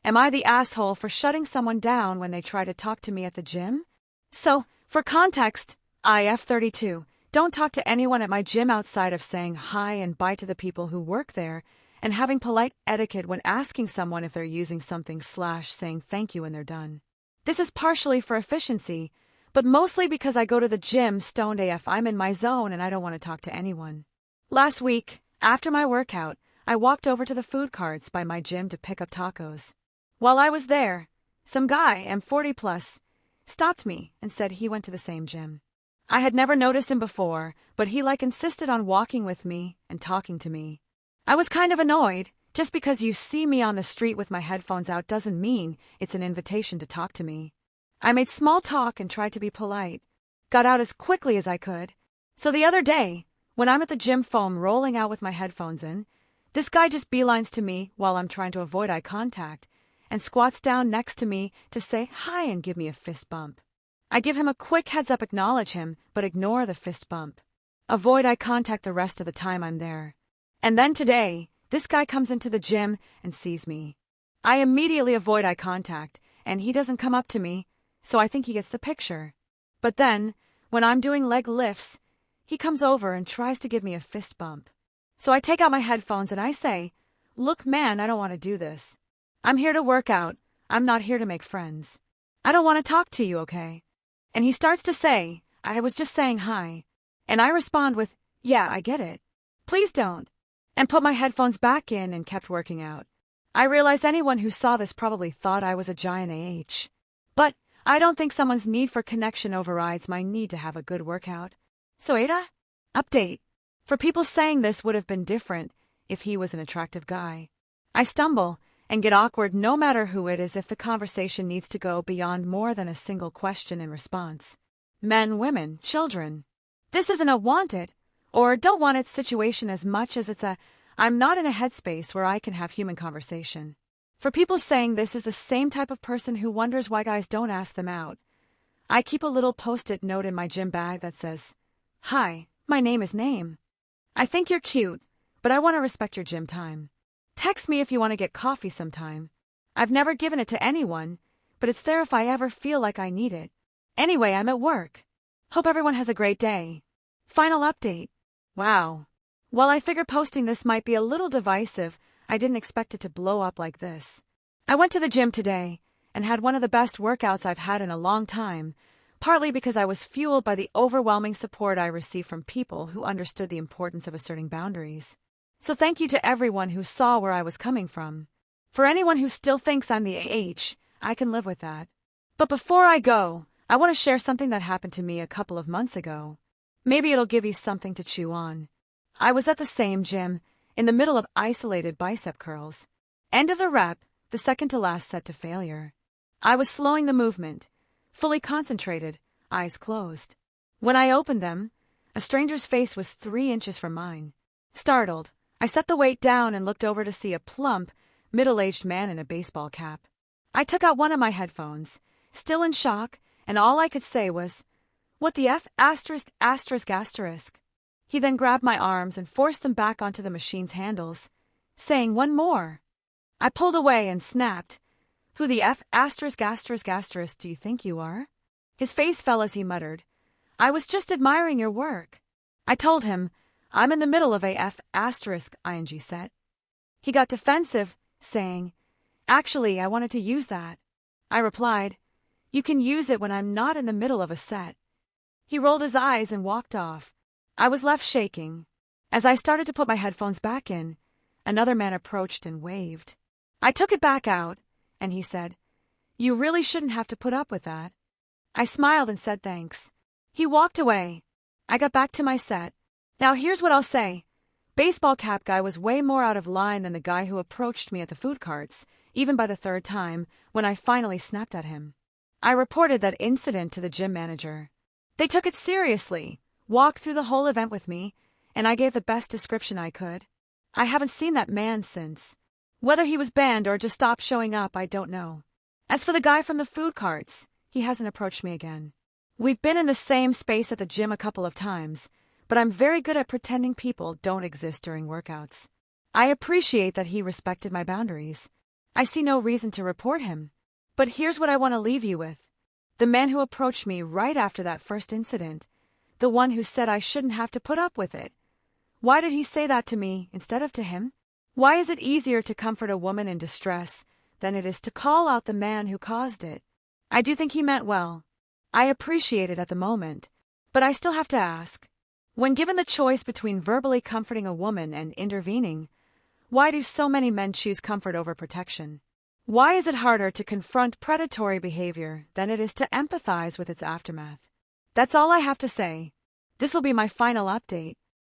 Am I the asshole for shutting someone down when they try to talk to me at the gym? So, for context, IF32, don't talk to anyone at my gym outside of saying hi and bye to the people who work there, and having polite etiquette when asking someone if they're using something / saying thank you when they're done. This is partially for efficiency, but mostly because I go to the gym stoned AF. I'm in my zone and I don't want to talk to anyone. Last week, after my workout, I walked over to the food carts by my gym to pick up tacos. While I was there, some guy, M40+, stopped me and said he went to the same gym. I had never noticed him before, but he insisted on walking with me and talking to me. I was kind of annoyed. Just because you see me on the street with my headphones out doesn't mean it's an invitation to talk to me. I made small talk and tried to be polite. Got out as quickly as I could. So the other day, when I'm at the gym foam rolling out with my headphones in, this guy just beelines to me while I'm trying to avoid eye contact and squats down next to me to say hi and give me a fist bump. I give him a quick heads up, acknowledge him, but ignore the fist bump. Avoid eye contact the rest of the time I'm there. And then today, this guy comes into the gym and sees me. I immediately avoid eye contact, and he doesn't come up to me, so I think he gets the picture. But then, when I'm doing leg lifts, he comes over and tries to give me a fist bump. So I take out my headphones and I say, "Look, man, I don't want to do this. I'm here to work out. I'm not here to make friends. I don't want to talk to you, okay?" And he starts to say, "I was just saying hi." And I respond with, "Yeah, I get it. Please don't." And put my headphones back in and kept working out. I realize anyone who saw this probably thought I was a giant AH. But I don't think someone's need for connection overrides my need to have a good workout. So Aita? Update. For people saying this would have been different if he was an attractive guy. I stumble and get awkward no matter who it is if the conversation needs to go beyond more than a single question and response. Men, women, children. This isn't a want it or don't want it situation as much as it's a I'm not in a headspace where I can have human conversation. For people saying this is the same type of person who wonders why guys don't ask them out, I keep a little post-it note in my gym bag that says, "Hi, my name is Name. I think you're cute, but I want to respect your gym time. Text me if you want to get coffee sometime. I've never given it to anyone, but it's there if I ever feel like I need it. Anyway, I'm at work. Hope everyone has a great day. Final update." Wow. While I figured posting this might be a little divisive, I didn't expect it to blow up like this. I went to the gym today and had one of the best workouts I've had in a long time, partly because I was fueled by the overwhelming support I received from people who understood the importance of asserting boundaries. So thank you to everyone who saw where I was coming from. For anyone who still thinks I'm the AH, I can live with that. But before I go, I want to share something that happened to me a couple of months ago. Maybe it'll give you something to chew on. I was at the same gym, in the middle of isolated bicep curls. End of the rep, the second to last set to failure. I was slowing the movement, fully concentrated, eyes closed. When I opened them, a stranger's face was 3 inches from mine. Startled, I set the weight down and looked over to see a plump, middle-aged man in a baseball cap. I took out one of my headphones, still in shock, and all I could say was, "What the F**********?" He then grabbed my arms and forced them back onto the machine's handles, saying, "One more." I pulled away and snapped, "Who the F*** do you think you are?" His face fell as he muttered, "I was just admiring your work." I told him, "I'm in the middle of a **ing set." He got defensive, saying, "Actually, I wanted to use that." I replied, "You can use it when I'm not in the middle of a set." He rolled his eyes and walked off. I was left shaking. As I started to put my headphones back in, another man approached and waved. I took it back out, and he said, "You really shouldn't have to put up with that." I smiled and said thanks. He walked away. I got back to my set. Now here's what I'll say. Baseball cap guy was way more out of line than the guy who approached me at the food carts, even by the third time, when I finally snapped at him. I reported that incident to the gym manager. They took it seriously, walked through the whole event with me, and I gave the best description I could. I haven't seen that man since. Whether he was banned or just stopped showing up, I don't know. As for the guy from the food carts, he hasn't approached me again. We've been in the same space at the gym a couple of times, but I'm very good at pretending people don't exist during workouts. I appreciate that he respected my boundaries. I see no reason to report him. But here's what I want to leave you with. The man who approached me right after that first incident, the one who said I shouldn't have to put up with it. Why did he say that to me instead of to him? Why is it easier to comfort a woman in distress than it is to call out the man who caused it? I do think he meant well. I appreciate it at the moment, but I still have to ask. When given the choice between verbally comforting a woman and intervening, why do so many men choose comfort over protection? Why is it harder to confront predatory behavior than it is to empathize with its aftermath? That's all I have to say. This will be my final update.